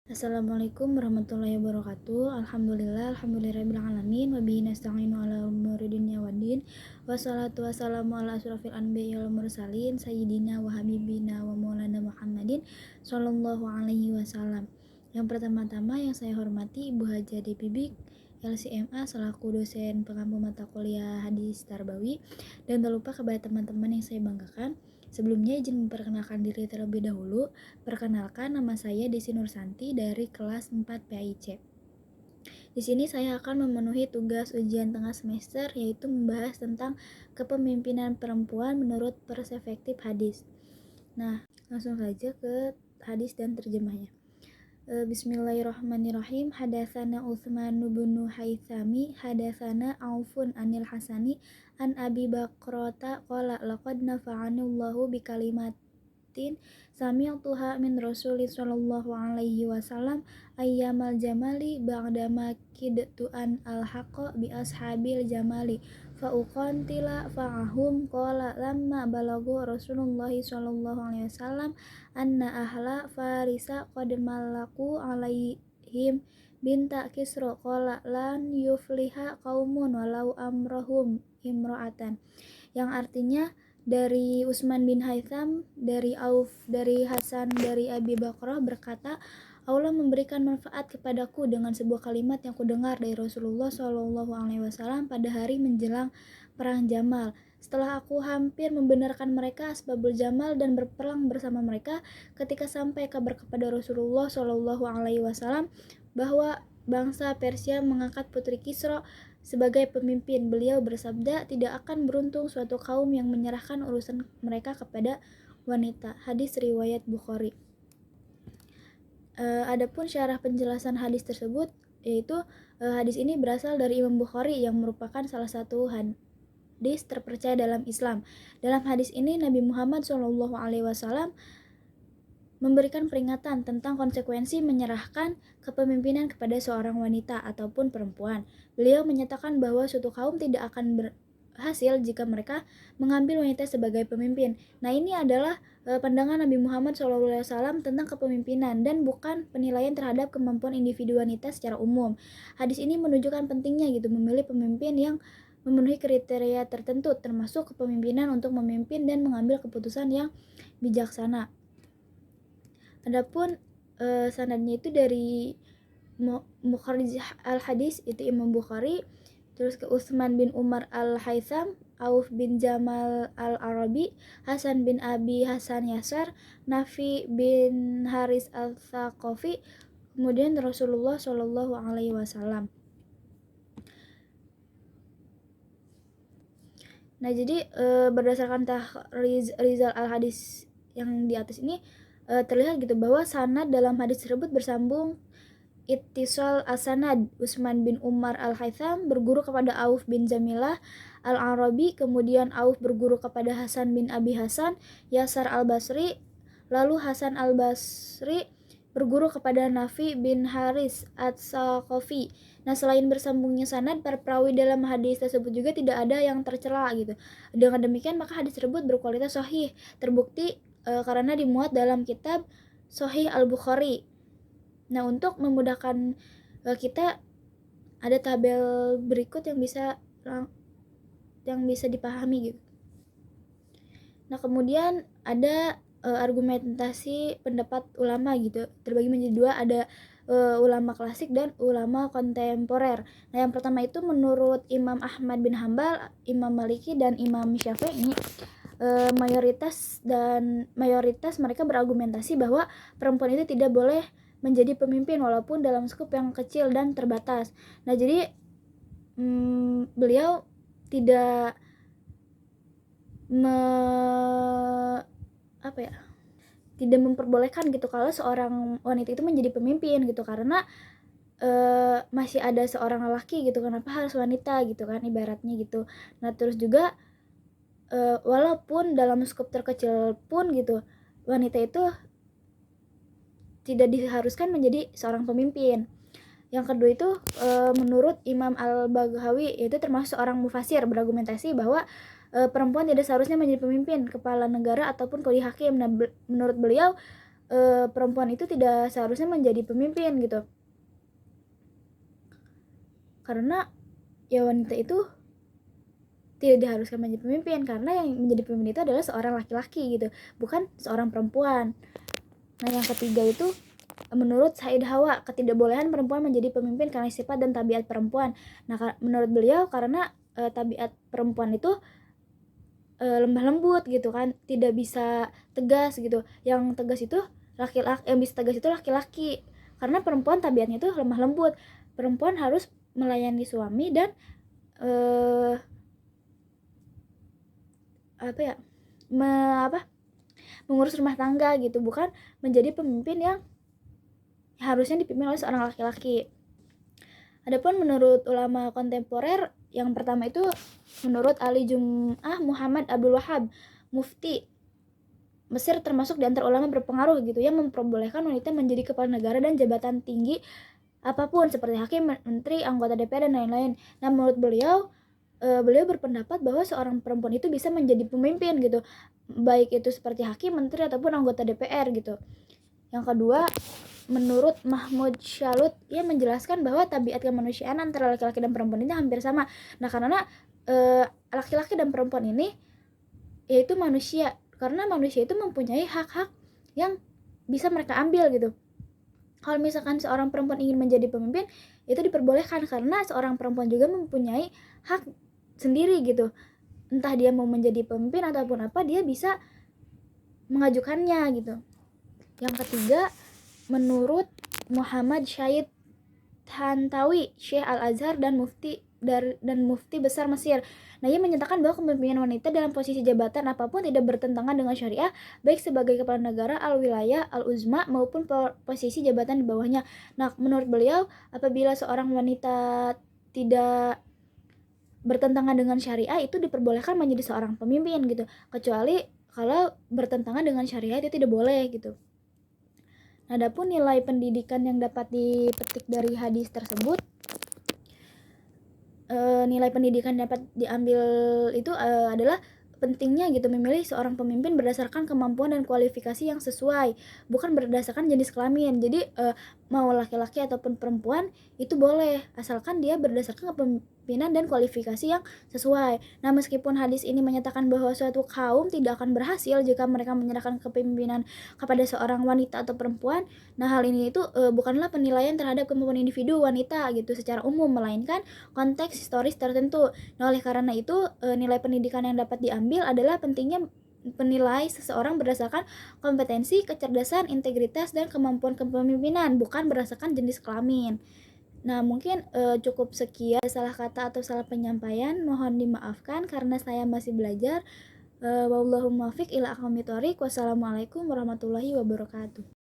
Assalamualaikum warahmatullahi wabarakatuh. Alhamdulillahirabbil alamin wa bihi nasta'inu ala umuri dunya waddin. Wassalatu wassalamu ala asyrofil anbiya'i wal mursalin sayyidina wa habibina wa maulana Muhammadin sallallahu alaihi wasallam. Yang pertama-tama yang saya hormati Ibu Hajah Depibik LCMA selaku dosen pengampu mata kuliah hadis Tarbawi, dan tak lupa kepada teman-teman yang saya banggakan. Sebelumnya izin memperkenalkan diri terlebih dahulu. Perkenalkan, nama saya Desi Nursanti dari kelas 4 PAIC. Di sini saya akan memenuhi tugas ujian tengah semester, yaitu membahas tentang kepemimpinan perempuan menurut perspektif hadis. Nah, langsung saja ke hadis dan terjemahnya. Bismillahirrahmanirrahim. Hadatsana Utsman bin Haitsami hadatsana Aufun anil Hasani an Abi Bakrata qala laqad nafa'ani Allahu bi kalimatin sami'tuha min Rasulillah sallallahu alaihi wasallam ayyamal jamali ba'dama kidtu an al-haqqa bi ashabil jamali fa uqantila fa'ahum qala lamma balagu Rasulullah sallallahu alaihi wasallam anna ahla farisa qad malaku alaihim binta Kisra qala lan yufliha qaumun walau amrahum imra'atan, yang artinya dari Utsman bin Haitham, dari Auf, dari Hasan, dari Abi Bakrah berkata, Allah memberikan manfaat kepadaku dengan sebuah kalimat yang kudengar dari Rasulullah Shallallahu Alaihi Wasallam pada hari menjelang perang Jamal. Setelah aku hampir membenarkan mereka asbabul Jamal dan berperang bersama mereka, ketika sampai kabar kepada Rasulullah Shallallahu Alaihi Wasallam bahwa bangsa Persia mengangkat putri Kisra sebagai pemimpin, beliau bersabda, tidak akan beruntung suatu kaum yang menyerahkan urusan mereka kepada wanita. Hadis riwayat Bukhari. Adapun syarah penjelasan hadis tersebut, yaitu hadis ini berasal dari Imam Bukhari yang merupakan salah satu hadis terpercaya dalam Islam. Dalam hadis ini Nabi Muhammad SAW memberikan peringatan tentang konsekuensi menyerahkan kepemimpinan kepada seorang wanita ataupun perempuan. Beliau menyatakan bahwa suatu kaum tidak akan berhasil jika mereka mengambil wanita sebagai pemimpin. Nah, ini adalah pandangan Nabi Muhammad SAW tentang kepemimpinan dan bukan penilaian terhadap kemampuan individu wanita secara umum. Hadis ini menunjukkan pentingnya memilih pemimpin yang memenuhi kriteria tertentu, termasuk kepemimpinan untuk memimpin dan mengambil keputusan yang bijaksana. Adapun sanadnya itu dari Mukharij al-Hadis itu Imam Bukhari, terus ke Utsman bin Umar al-Haitham, Auf bin Jamal al-Arabi, Hasan bin Abi Hasan Yasar, Nafi bin Haris al-Thaqafi, kemudian Rasulullah Shallallahu Alaihi Wasallam. Nah, jadi berdasarkan Rizal al-Hadis yang di atas ini terlihat bahwa sanad dalam hadis tersebut bersambung. Ittisal as-sanad, Utsman bin Umar al-Haitham berguru kepada Auf bin Jamilah al-Arabi, kemudian Auf berguru kepada Hasan bin Abi Hasan Yasar al-Basri, lalu Hasan al-Basri berguru kepada Nafi bin Haris at-Saqafi. Nah, selain bersambungnya sanad, para perawi dalam hadis tersebut juga tidak ada yang tercela Dengan demikian, maka hadis tersebut berkualitas sahih, terbukti karena dimuat dalam kitab Sahih al-Bukhari. Nah, untuk memudahkan kita, ada tabel berikut yang bisa dipahami Nah, kemudian ada argumentasi pendapat ulama terbagi menjadi dua, ada ulama klasik dan ulama kontemporer. Nah, yang pertama itu menurut Imam Ahmad bin Hambal, Imam Maliki, dan Imam Syafi'i, mayoritas mereka berargumentasi bahwa perempuan itu tidak boleh menjadi pemimpin walaupun dalam skup yang kecil dan terbatas. Nah, jadi beliau tidak tidak memperbolehkan kalau seorang wanita itu menjadi pemimpin karena masih ada seorang lelaki kenapa harus wanita ibaratnya Nah, terus juga walaupun dalam skup terkecil pun wanita itu tidak diharuskan menjadi seorang pemimpin. Yang kedua itu menurut Imam Al-Baghawi, yaitu termasuk seorang mufasir, berargumentasi bahwa perempuan tidak seharusnya menjadi pemimpin, kepala negara ataupun kodi hakim. Nah, menurut beliau perempuan itu tidak seharusnya menjadi pemimpin gitu, karena ya wanita itu tidak diharuskan menjadi pemimpin, karena yang menjadi pemimpin itu adalah seorang laki-laki gitu, bukan seorang perempuan. Nah yang ketiga itu, menurut Said Hawa, ketidakbolehan perempuan menjadi pemimpin karena sifat dan tabiat perempuan. Nah menurut beliau karena tabiat perempuan itu lemah lembut gitu kan, tidak bisa tegas gitu. Yang tegas itu laki-laki, yang bisa tegas itu laki-laki, karena perempuan tabiatnya itu lemah lembut. Perempuan harus melayani suami dan apa ya, mengurus rumah tangga gitu, bukan menjadi pemimpin yang harusnya dipimpin oleh seorang laki-laki. Adapun menurut ulama kontemporer, yang pertama itu menurut Ali Jum'ah Muhammad Abdul Wahab, mufti Mesir, termasuk di antara ulama berpengaruh gitu, yang memperbolehkan wanita menjadi kepala negara dan jabatan tinggi apapun seperti hakim, menteri, anggota DPR dan lain-lain. Nah menurut beliau, beliau berpendapat bahwa seorang perempuan itu bisa menjadi pemimpin gitu, baik itu seperti hakim, menteri ataupun anggota DPR gitu. Yang kedua, menurut Mahmud Syalut, ia menjelaskan bahwa tabiat kemanusiaan antara laki-laki dan perempuan ini hampir sama. Nah karena laki-laki dan perempuan ini yaitu manusia, karena manusia itu mempunyai hak-hak yang bisa mereka ambil gitu. Kalau misalkan seorang perempuan ingin menjadi pemimpin, itu diperbolehkan, karena seorang perempuan juga mempunyai hak sendiri gitu. Entah dia mau menjadi pemimpin ataupun apa, dia bisa mengajukannya gitu. Yang ketiga, menurut Muhammad Syahid Tantawi, Syekh Al-Azhar dan mufti besar Mesir. Nah, ia menyatakan bahwa kepemimpinan wanita dalam posisi jabatan apapun tidak bertentangan dengan syariah, baik sebagai kepala negara, al-wilayah, al-uzma, maupun posisi jabatan di bawahnya. Nah, menurut beliau, apabila seorang wanita tidak bertentangan dengan syariah, itu diperbolehkan menjadi seorang pemimpin gitu. Kecuali kalau bertentangan dengan syariah, itu tidak boleh gitu. Adapun nilai pendidikan yang dapat dipetik dari hadis tersebut, nilai pendidikan dapat diambil itu adalah pentingnya gitu memilih seorang pemimpin berdasarkan kemampuan dan kualifikasi yang sesuai, bukan berdasarkan jenis kelamin. Jadi mau laki-laki ataupun perempuan itu boleh, asalkan dia berdasarkan kepemimpinan dan kualifikasi yang sesuai. Nah meskipun hadis ini menyatakan bahwa suatu kaum tidak akan berhasil jika mereka menyerahkan kepemimpinan kepada seorang wanita atau perempuan, nah hal ini itu bukanlah penilaian terhadap kemampuan individu wanita gitu secara umum, melainkan konteks historis tertentu. Nah oleh karena itu nilai pendidikan yang dapat diambil adalah pentingnya menilai seseorang berdasarkan kompetensi, kecerdasan, integritas, dan kemampuan kepemimpinan, bukan berdasarkan jenis kelamin. Nah mungkin cukup sekian. Salah kata atau salah penyampaian mohon dimaafkan karena saya masih belajar. Wallahul muwaffiq ila aqwamit thoriq. Wassalamualaikum warahmatullahi wabarakatuh.